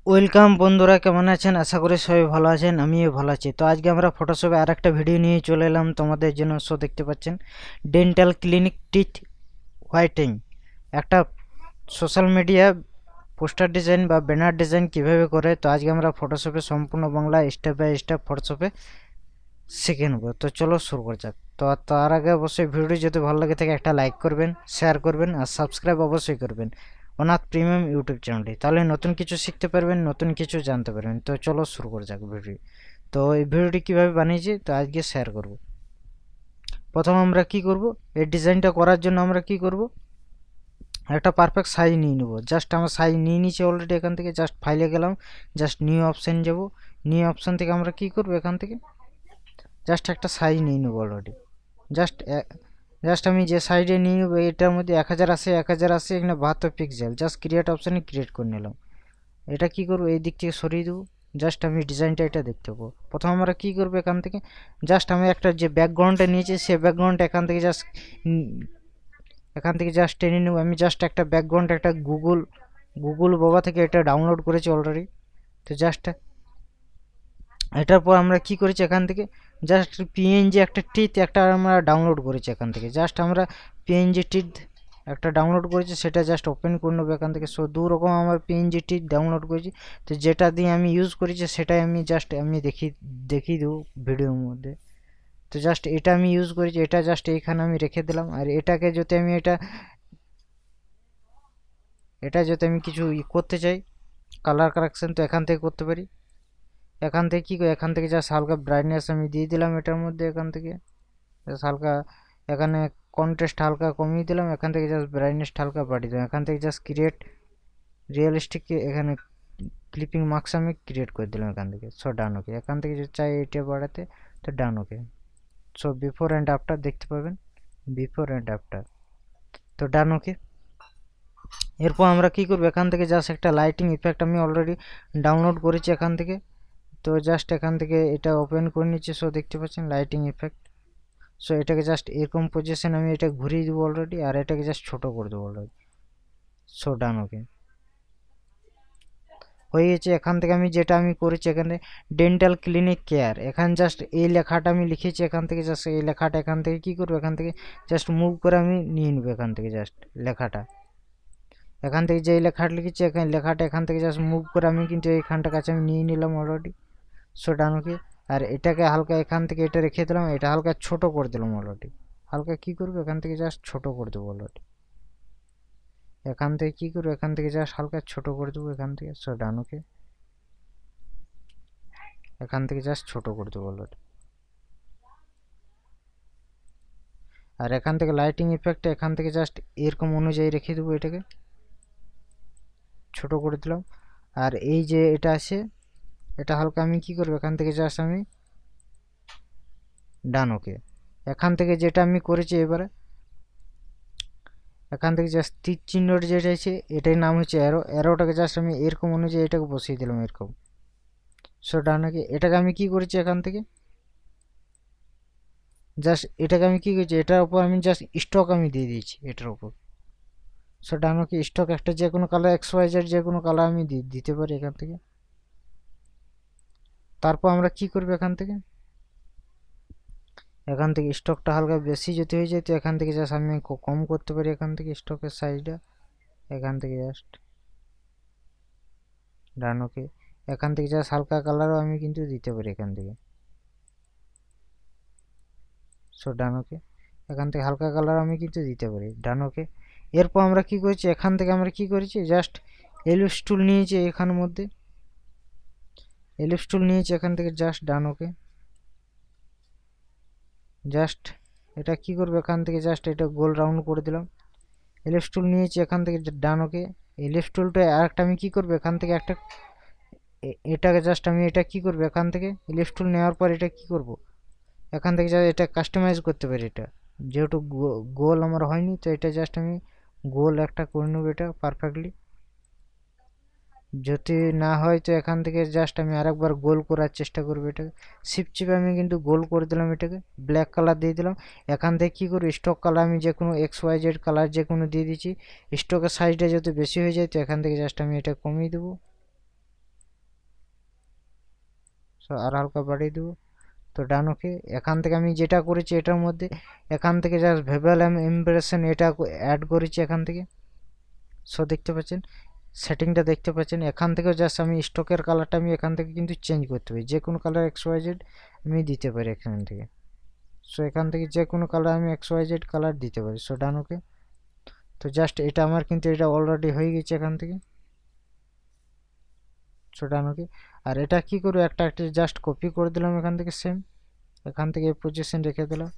Welcome বন্ধুরা, কেমন আছেন? আশা করি সবাই ভালো আছেন, আমিও ভালো আছি। তো আজকে আমরা ফটোশপে আর একটা ভিডিও নিয়ে চলে এলাম তোমাদের জন্য। শো দেখতে পাচ্ছেন, ডেন্টাল ক্লিনিক টিথ হোয়াইটিং। একটা সোশ্যাল মিডিয়া পোস্টার ডিজাইন বা ব্যানার ডিজাইন কিভাবে করে, তো আজকে আমরা ফটোশপে সম্পূর্ণ বাংলা স্টেপ বাই স্টেপ ফটোশপে শিখে নেব। তো চলো শুরু করা যাক। তো তার আগে অবশ্যই ভিডিওটি যদি ভালো লাগে থাকে একটা লাইক করবেন, শেয়ার করবেন আর সাবস্ক্রাইব অবশ্যই করবেন অনাথ প্রিমিয়াম ইউটিউব চ্যানেলটি। তাহলে নতুন কিছু শিখতে পারবেন, নতুন কিছু জানতে পারবেন। তো চলো শুরু করা যাক ভিডিও। তো এই ভিডিওটি কীভাবে বানিয়েছি তো আজকে শেয়ার করব। প্রথম আমরা কি করব, এই ডিজাইনটা করার জন্য আমরা কি করব, একটা পারফেক্ট সাইজ নিয়ে নেব। জাস্ট আমার সাইজ নিয়ে নিয়েছি অলরেডি। এখান থেকে জাস্ট ফাইলে গেলাম, জাস্ট নিউ অপশান যাব। নিউ অপশান থেকে আমরা কি করব, এখান থেকে জাস্ট একটা সাইজ নিয়ে নেব অলরেডি। জাস্ট জাস্ট আমি যে সাইডে নিয়ে নেবো এটার মধ্যে 1000 আসে, 1000 আসে, এখানে 72 পিক্সেল। জাস্ট ক্রিয়েট অপশানে ক্রিয়েট করে নিলাম। এটা কি করবো, এই দিক থেকে সরিয়ে দেবো। জাস্ট আমি ডিজাইনটা এটা দেখতে পাবো। প্রথম আমরা কি করবো, এখান থেকে জাস্ট আমি একটা যে ব্যাকগ্রাউন্ডটা নিয়েছি সে ব্যাকগ্রাউন্ডটা এখান থেকে জাস্ট টেনে নেবো। আমি জাস্ট একটা ব্যাকগ্রাউন্ড একটা গুগল বাবা থেকে এটা ডাউনলোড করেছি অলরেডি। তো জাস্ট এটার পর আমরা কি করেছি, এখান থেকে জাস্ট পিএনজি একটা টিথ একটা আমরা ডাউনলোড করেছি। এখান থেকে জাস্ট আমরা পিএনজি টিথ একটা ডাউনলোড করেছি, সেটা জাস্ট ওপেন করে নেবো এখান থেকে। সো দু রকম আমার পিএনজি টিথ ডাউনলোড করেছি। তো যেটা দিয়ে আমি ইউজ করেছি সেটাই আমি জাস্ট দেখিয়ে দেবো ভিডিওর মধ্যে। তো জাস্ট এটা আমি ইউজ করেছি, এটা জাস্ট এইখানে আমি রেখে দিলাম। আর এটাকে যদি আমি এটা যদি আমি কিছু করতে চাই কালার কারেকশন, তো এখান থেকে করতে পারি। এখান থেকে কী করি, এখান থেকে জাস্ট হালকা ব্রাইটনেস আমি দিয়ে দিলাম এটার মধ্যে। এখান থেকে জাস্ট হালকা এখানে কন্ট্রাস্ট হালকা কমিয়ে দিলাম। এখান থেকে জাস্ট ব্রাইটনেসটা হালকা বাড়িয়ে দিলাম। এখান থেকে জাস্ট ক্রিয়েট রিয়েলিস্টিক এখানে ক্লিপিং মার্কস আমি ক্রিয়েট করে দিলাম এখান থেকে। সো ডান ওকে। এখান থেকে যদি চাই এটা বাড়াতে তো ডান ওকে। সো বিফোর অ্যান্ড আফটার দেখতে পাবেন, বিফোর অ্যান্ড আফটার। তো ডান ওকে। এরপর আমরা কি করব, এখান থেকে জাস্ট একটা লাইটিং ইফেক্ট আমি অলরেডি ডাউনলোড করেছি এখান থেকে। তো জাস্ট এখান থেকে এটা ওপেন করে নিচ্ছি। সো দেখতে পাচ্ছেন লাইটিং ইফেক্ট। সো এটাকে জাস্ট এরকম পজিশন আমি এটা ঘুরিয়ে দেবো অলরেডি, আর এটাকে জাস্ট ছোটো করে দেবো অলরেডি। সো ডান ওকে হয়ে গেছে। এখান থেকে আমি যেটা আমি করেছি এখানে ডেন্টাল ক্লিনিক কেয়ার, এখানে জাস্ট এই লেখাটা আমি লিখেছি। এখান থেকে জাস্ট এই লেখাটা এখান থেকে কী করবো, এখান থেকে জাস্ট মুভ করে আমি নিয়ে নেবো এখান থেকে জাস্ট লেখাটা। এখান থেকে যেই লেখাটা লিখেছি এখানে লেখাটা এখান থেকে জাস্ট মুভ করে আমি কিন্তু এইখানটার কাছে আমি নিয়ে নিলাম অলরেডি। সো ডান ওকে। আর এটাকে হালকা এখান থেকে এটা রেখে দিলাম, এটা হালকা ছোট করে দিলাম অলরেডি। হালকা কি করবো, এখান থেকে জাস্ট ছোট করে দেবো অলরেডি। এখান থেকে কি করবো, এখান থেকে জাস্ট হালকা ছোট করে দেবো এখান থেকে। সো ডান ওকে। এখান থেকে জাস্ট ছোট করে দেবো অলরেডি। আর এখান থেকে লাইটিং ইফেক্ট এখান থেকে জাস্ট এরকম অনুযায়ী রেখে দেবো, এটাকে ছোট করে দিলাম। আর এই যে এটা আছে এটা হালকা আমি কি করবো, এখান থেকে জাস্ট আমি ডান ওকে। এখান থেকে যেটা আমি করেছি এবারে এখান থেকে জাস্ট তীর চিহ্নটা যেটা আছে এটার নাম হচ্ছে অ্যারো। অ্যারোটাকে জাস্ট আমি এরকম অনুযায়ী এটাকে বসিয়ে দিলাম এরকম। সো ডান ওকে। এটাকে আমি কি করেছি, এখান থেকে জাস্ট এটাকে আমি কি করেছি, এটার উপর আমি জাস্ট স্টক আমি দিয়ে দিয়েছি এটার উপর। সো ডান ওকে। স্টক একটা যে কোনো কালার XYZ যে কোনো কালার আমি দিতে পারি এখান থেকে। তারপর আমরা কি করবো, এখান থেকে স্টকটা হালকা বেশি যদি হয়ে যায় তো এখান থেকে জাস্ট আমি কম করতে পারি এখান থেকে স্টকের সাইজটা। এখান থেকে জাস্ট ডান ওকে। এখান থেকে জাস্ট হালকা কালারও আমি কিন্তু দিতে পারি এখান থেকে। সো ডান ওকে। এখান থেকে হালকা কালার আমি কিন্তু দিতে পারি, ডান ওকে। এরপর আমরা কি করেছি, এখান থেকে আমরা কি করেছি, জাস্ট এলিপস টুল নিয়েছি এখানের মধ্যে। এলিপস টুল নিয়েছি এখান থেকে জাস্ট ডান ওকে। জাস্ট এটা কি করবো, এখান থেকে জাস্ট এটা গোল রাউন্ড করে দিলাম। এলিপস টুল নিয়েছি এখান থেকে ডান ওকে। এলিপস টুলটা আরেকটা আমি কি করবো, এখান থেকে একটা এটাকে জাস্ট আমি এটা কি করবো, এখান থেকে এলিপস টুল নেওয়ার পর এটা কি করব, এখান থেকে যা এটা কাস্টমাইজ করতে পারি। এটা যেহেতু গোল আমার হয়নি তো এটা জাস্ট আমি গোল একটা করে নেবো এটা পারফেক্টলি। যদি না হয় তো এখান থেকে জাস্ট আমি আরেকবার গোল করার চেষ্টা করবো। এটাকে শিফট চিপে আমি কিন্তু গোল করে দিলাম, এটাকে ব্ল্যাক কালার দিয়ে দিলাম। এখান থেকে কী করি, স্টক কালার আমি যে কোনো XYZ কালার যে কোনো দিয়ে দিচ্ছি। স্টকের সাইজটা যদি বেশি হয়ে যায় তো এখান থেকে জাস্ট আমি এটা কমিয়ে দেবো। সো আর হালকা বাড়িয়ে দেবো। তো ডান ওকে। এখান থেকে আমি যেটা করেছি এটার মধ্যে এখান থেকে জাস্ট ভেবেল ইমপ্রেশন এটা অ্যাড করেছি এখান থেকে। সো দেখতে পাচ্ছেন সেটিংটা দেখতে পাচ্ছেন। এখান থেকে জাস্ট আমি স্টকের কালারটা আমি এখান থেকে কিন্তু চেঞ্জ করতে পারি, যে কোনো কালার XYZ আমি দিতে পারি এখান থেকে। সো এখান থেকে যে কোনো কালার আমি XYZ কালার দিতে পারি। সো ডান ওকে। তো জাস্ট এটা আমার কিন্তু এটা অলরেডি হয়ে গেছে এখান থেকে। সো ডান ওকে। আর এটা কি করবো, একটা জাস্ট কপি করে দিলাম এখান থেকে সেম, এখান থেকে এই পজিশন রেখে দিলাম।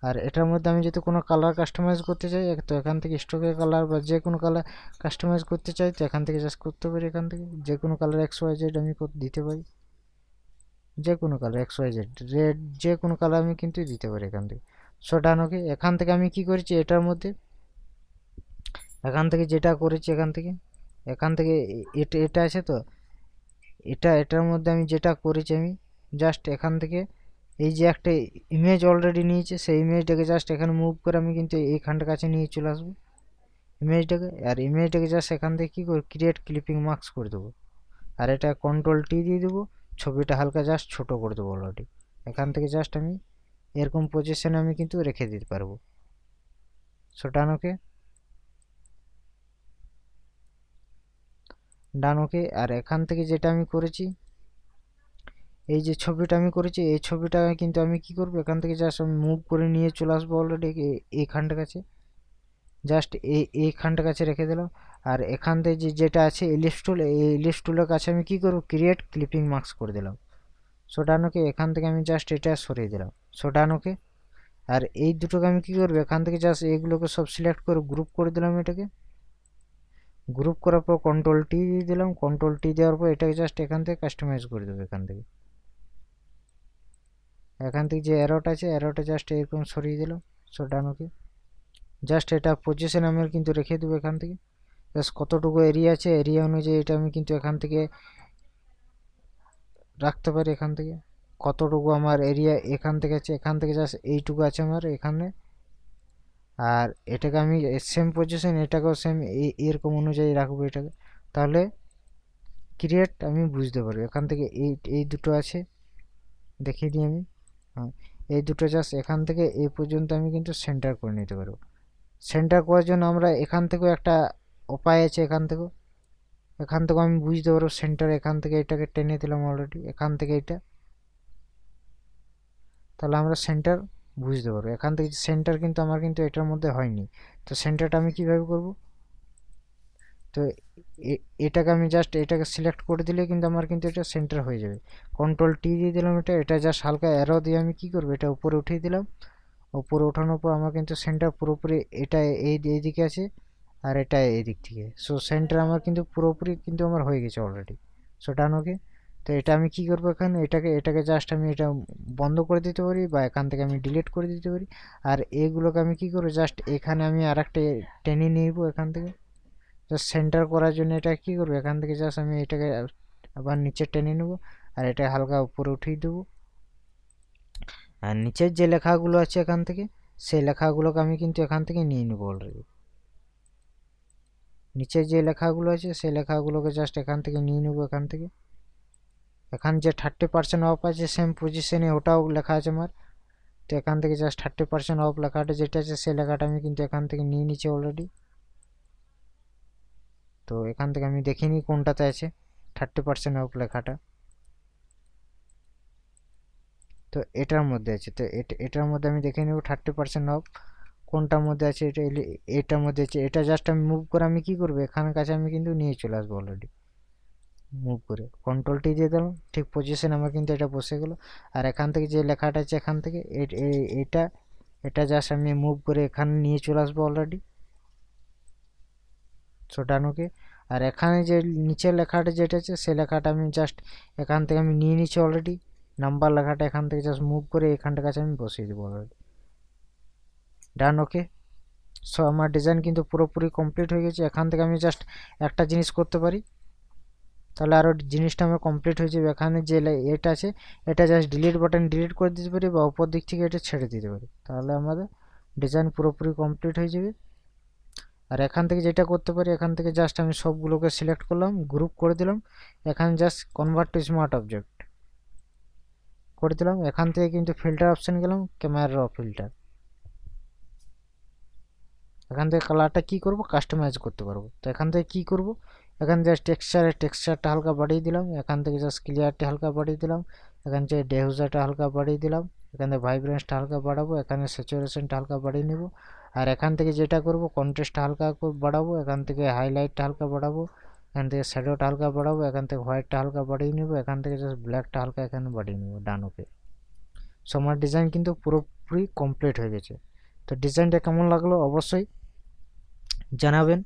আর এটার মধ্যে আমি যদি কোনো কালার কাস্টমাইজ করতে চাই তো এখান থেকে স্টকের কালার বা যে কোনো কালার কাস্টমাইজ করতে চাই তো এখান থেকে জাস্ট করতে পারি। এখান থেকে যে কোনো কালার XYZ আমি দিতে পারি, যে কোনো কালার XYZ রেড যে কোনো কালার আমি কিন্তু দিতে পারি এখান থেকে। সো ডান ওকে। এখান থেকে আমি কি করেছি এটার মধ্যে এখান থেকে যেটা করেছি এখান থেকে এটা আছে তো এটার মধ্যে আমি যেটা করেছি আমি জাস্ট এখান থেকে এই যে একটা ইমেজ অলরেডি নিয়েছে সেই ইমেজটাকে জাস্ট এখানে মুভ করে আমি কিন্তু এইখানটার কাছে নিয়ে চলে আসবো ইমেজটাকে। আর ইমেজটাকে জাস্ট এখান থেকে কী করে ক্রিয়েট ক্লিপিং মার্কস করে দেবো। আর এটা Ctrl+T দিয়ে দেবো, ছবিটা হালকা জাস্ট ছোট করে দেবো অলরেডি। এখান থেকে জাস্ট আমি এরকম পজিশনে আমি কিন্তু রেখে দিতে পারবো। সো ডান ওকে। ডান ওকে। আর এখান থেকে যেটা আমি করেছি এই যে ছবিটা আমি করেছি এই ছবিটা কিন্তু আমি কি করব এখান থেকে জাস্ট আমি মুভ করে নিয়ে চলে আসবো অলরেডি এইখানটার কাছে, জাস্ট এইখানটার কাছে রেখে দিলাম। আর এখান থেকে যেটা আছে এলিপস টুল, এই এলিপস টুলের কাছে আমি কি করব ক্রিয়েট ক্লিপিং মার্কস করে দিলাম। সো ডান ওকে। এখান থেকে আমি জাস্ট এটা সরিয়ে দিলাম। সো ডান ওকে। আর এই দুটোকে আমি কি করব এখান থেকে জাস্ট এইগুলোকে সব সিলেক্ট করে গ্রুপ করে দিলাম। এটাকে গ্রুপ করার পর Ctrl+T দিয়ে দিলাম। Ctrl+T দেওয়ার পর এটাকে জাস্ট এখান থেকে কাস্টমাইজ করে দেবো। এখান থেকে যে অ্যারোটা আছে অ্যারোটা জাস্ট এরকম সরিয়ে দিলাম। সো ডান ওকে। জাস্ট এটা পজিশন আমি কিন্তু রেখে দেবো এখান থেকে। জাস্ট কতটুকু এরিয়া আছে এরিয়া অনুযায়ী এটা আমি কিন্তু এখান থেকে রাখতে পারি। এখান থেকে কতটুকু আমার এরিয়া এখান থেকে আছে, এখান থেকে জাস্ট এইটুকু আছে আমার এখানে। আর এটাকে আমি সেম পজিশন এটাকেও সেম এরকম অনুযায়ী রাখবো এটাকে। তাহলে ক্রিয়েট আমি বুঝতে পারবো এখান থেকে এই দুটো আছে দেখিয়ে দিই আমি। হ্যাঁ, এই দুটো জাস্ট এখান থেকে এই পর্যন্ত আমি কিন্তু সেন্টার করে নিতে পারবো। সেন্টার করার জন্য আমরা এখান থেকেও একটা উপায় আছে, এখান থেকেও আমি বুঝতে পারবো সেন্টার। এখান থেকে এটাকে টেনে দিলাম অলরেডি এখান থেকে এটা, তাহলে আমরা সেন্টার বুঝতে পারবো। এখান থেকে সেন্টার কিন্তু আমার কিন্তু এটার মধ্যে হয়নি, তো সেন্টারটা আমি কিভাবে করব, তো এটাকে আমি জাস্ট এটাকে সিলেক্ট করে দিলে কিন্তু আমার কিন্তু এটা সেন্টার হয়ে যাবে। Ctrl+T দিয়ে দিলাম। এটা জাস্ট হালকা অ্যারো দিয়ে আমি কি করব এটা উপরে উঠিয়ে দিলাম। উপরে ওঠানোর পর আমার কিন্তু সেন্টার পুরোপুরি এটা এইদিকে আছে আর এটা এই দিক থেকে। সো সেন্টার আমার কিন্তু পুরোপুরি কিন্তু আমার হয়ে গেছে অলরেডি। সো ডান ওকে। তো এটা আমি কি করবো এখানে এটাকে জাস্ট আমি এটা বন্ধ করে দিতে পারি বা এখান থেকে আমি ডিলিট করে দিতে পারি। আর এইগুলোকে আমি কি করবো জাস্ট এখানে আমি আর একটা টেনে নিব এখান থেকে জাস্ট সেন্টার করার জন্য। এটা কি করবো এখান থেকে জাস্ট আমি এটাকে আবার নিচে টেনে নেব আর এটা হালকা উপরে উঠিয়ে দেবো। আর নিচের যে লেখাগুলো আছে এখান থেকে সেই লেখাগুলোকে আমি কিন্তু এখান থেকে নিয়ে নেবো অলরেডি। নিচে যে লেখাগুলো আছে সেই লেখাগুলোকে জাস্ট এখান থেকে নিয়ে নেবো এখান থেকে। এখান যে 30% অফ আছে সেম পজিশনে ওটাও লেখা আছে আমার, তো এখান থেকে জাস্ট 30% অফ লেখাটা যেটা আছে সেই লেখাটা আমি কিন্তু এখান থেকে নিয়ে নিচ্ছি অলরেডি। তো এখান থেকে আমি দেখে নিই কোনটাতে আছে 30% অফ লেখাটা। তো এটার মধ্যে আছে, তো এটার মধ্যে আমি দেখে নেব 30% অফ কোনটার মধ্যে আছে। এটার মধ্যে আছে। এটা জাস্ট আমি মুভ করে আমি কি করবো এখানের কাছে আমি কিন্তু নিয়ে চলে আসবো অলরেডি। মুভ করে Ctrl+T দিয়ে দিলাম, ঠিক পজিশন আমার কিন্তু এটা বসে গেল। আর এখান থেকে যে লেখাটা আছে এখান থেকে এটা এটা জাস্ট আমি মুভ করে এখানে নিয়ে চলে আসবো অলরেডি। সো ডান ওকে। আর এখানে যে নিচের লেখাটা যেটা আছে সেই লেখাটা আমি জাস্ট এখান থেকে আমি নিয়ে নিচ্ছি অলরেডি। নাম্বার লেখাটা এখান থেকে জাস্ট মুভ করে এখানটার কাছে আমি বসিয়ে দেবো অলরেডি। ডান ওকে। সো আমার ডিজাইন কিন্তু পুরোপুরি কমপ্লিট হয়ে গেছে। এখান থেকে আমি জাস্ট একটা জিনিস করতে পারি, তাহলে আরও জিনিসটা আমার কমপ্লিট হয়ে যাবে। এখানে যে এটা আছে এটা জাস্ট ডিলিট বাটন ডিলিট করে দিতে পারি বা উপর দিক থেকে এটা ছেড়ে দিতে পারি, তাহলে আমাদের ডিজাইন পুরোপুরি কমপ্লিট হয়ে যাবে। আর এখান থেকে যেটা করতে পারি এখান থেকে জাস্ট আমি সবগুলোকে সিলেক্ট করলাম, গ্রুপ করে দিলাম। এখানে just convert to smart object, করে দিলাম। এখান থেকে কিন্তু ফিল্টার অপশন গেলাম, ক্যামেরা র ফিল্টার। এখান থেকে কালারটা কি করব, কাস্টমাইজ করতে পারবো। তো এখান থেকে কি করব, এখান থেকে টেক্সচারটা হালকা বাড়িয়ে দিলাম, এখান থেকে জাস্ট ক্লিয়ারটা হালকা বাড়িয়ে দিলাম, এখান থেকে ডিফিউজারটা হালকা বাড়িয়ে দিলাম, এখানে ভাইব্রেন্সটা হালকা বাড়াবো, এখানে স্যাচুরেশনটা হালকা বাড়িয়ে নেব। আর এখান থেকে যেটা করব, কন্ট্রাস্টটা হালকা বাড়াবো, এখান থেকে হাইলাইটটা হালকা বাড়াবো, এখান থেকে শ্যাডোটা হালকা বাড়াবো, এখান থেকে হোয়াইটটা হালকা বাড়িয়ে নেব, এখান থেকে জাস্ট ব্ল্যাকটা হালকা এখানে বাড়িয়ে নেব, ডান ওকে। সো আমার ডিজাইন কিন্তু পুরোপুরি কমপ্লিট হয়ে গেছে। তো ডিজাইনটা কেমন লাগলো অবশ্যই জানাবেন।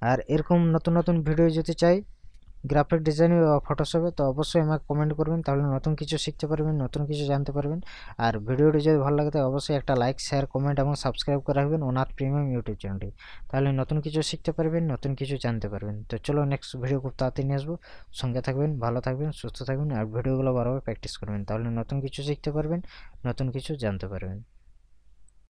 আর এরকম নতুন নতুন ভিডিও যদি চাই গ্রাফিক ডিজাইন বা ফটোশপে, তো অবশ্যই আমাকে কমেন্ট করবেন, তাহলে নতুন কিছু শিখতে পারবেন, নতুন কিছু জানতে পারবেন। আর ভিডিওটি যদি ভালো লাগে তাহলে অবশ্যই একটা লাইক, শেয়ার, কমেন্ট এবং সাবস্ক্রাইব করে রাখবেন অনাথ প্রিমিয়াম ইউটিউব চ্যানেলটি, তাহলে নতুন কিছু শিখতে পারবেন, নতুন কিছু জানতে পারবেন। তো চলো নেক্সট ভিডিও খুব তাড়াতাড়ি নিয়ে আসবো। সঙ্গে থাকবেন, ভালো থাকবেন, সুস্থ থাকবেন, আর ভিডিওগুলো বারবার প্র্যাকটিস করবেন, তাহলে নতুন কিছু শিখতে পারবেন, নতুন কিছু জানতে পারবেন।